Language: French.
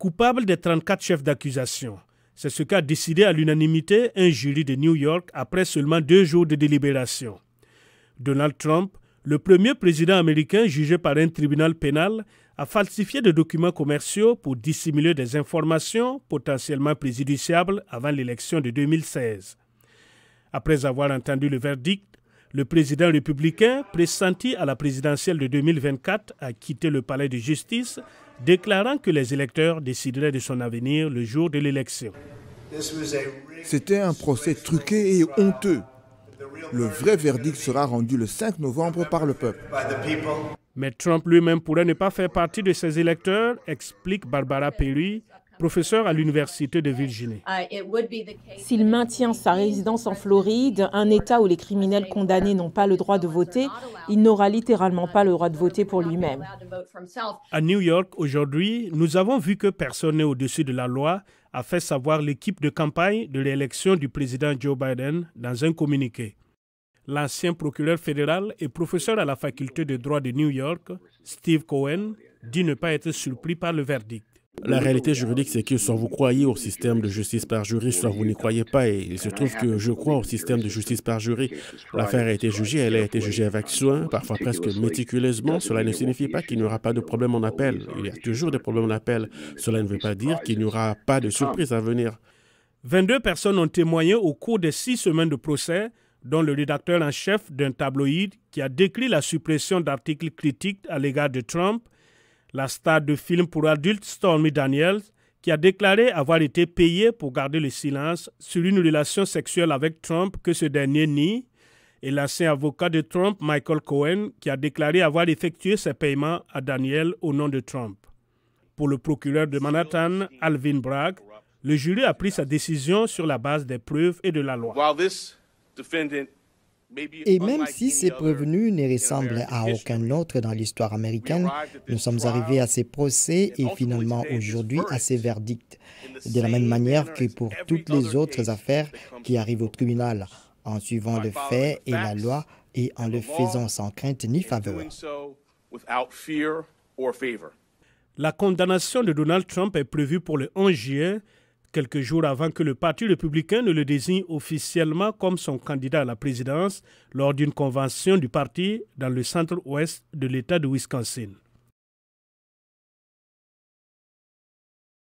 coupable des 34 chefs d'accusation. C'est ce qu'a décidé à l'unanimité un jury de New York après seulement 2 jours de délibération. Donald Trump, le premier président américain jugé par un tribunal pénal, a falsifié des documents commerciaux pour dissimuler des informations potentiellement préjudiciables avant l'élection de 2016. Après avoir entendu le verdict, le président républicain, pressenti à la présidentielle de 2024, a quitté le palais de justice, déclarant que les électeurs décideraient de son avenir le jour de l'élection. C'était un procès truqué et honteux. Le vrai verdict sera rendu le 5 novembre par le peuple. Mais Trump lui-même pourrait ne pas faire partie de ses électeurs, explique Barbara Perry, professeure à l'Université de Virginie. S'il maintient sa résidence en Floride, un État où les criminels condamnés n'ont pas le droit de voter, il n'aura littéralement pas le droit de voter pour lui-même. À New York, aujourd'hui, nous avons vu que personne n'est au-dessus de la loi, a fait savoir l'équipe de campagne de l'élection du président Joe Biden dans un communiqué. L'ancien procureur fédéral et professeur à la faculté de droit de New York, Steve Cohen, dit ne pas être surpris par le verdict. La réalité juridique, c'est que soit vous croyez au système de justice par jury, soit vous n'y croyez pas. Et il se trouve que je crois au système de justice par jury. L'affaire a été jugée, elle a été jugée avec soin, parfois presque méticuleusement. Cela ne signifie pas qu'il n'y aura pas de problème en appel. Il y a toujours des problèmes en appel. Cela ne veut pas dire qu'il n'y aura pas de surprise à venir. 22 personnes ont témoigné au cours des 6 semaines de procès, dont le rédacteur en chef d'un tabloïd qui a décrit la suppression d'articles critiques à l'égard de Trump, la star de films pour adultes Stormy Daniels, qui a déclaré avoir été payée pour garder le silence sur une relation sexuelle avec Trump que ce dernier nie, et l'ancien avocat de Trump, Michael Cohen, qui a déclaré avoir effectué ses paiements à Daniels au nom de Trump. Pour le procureur de Manhattan, Alvin Bragg, le jury a pris sa décision sur la base des preuves et de la loi. Et même si ces prévenus ne ressemblent à aucun autre dans l'histoire américaine, nous sommes arrivés à ces procès et finalement aujourd'hui à ces verdicts, de la même manière que pour toutes les autres affaires qui arrivent au tribunal, en suivant le fait et la loi et en le faisant sans crainte ni faveur. La condamnation de Donald Trump est prévue pour le 11 juillet, quelques jours avant que le Parti républicain ne le désigne officiellement comme son candidat à la présidence lors d'une convention du parti dans le centre-ouest de l'État de Wisconsin.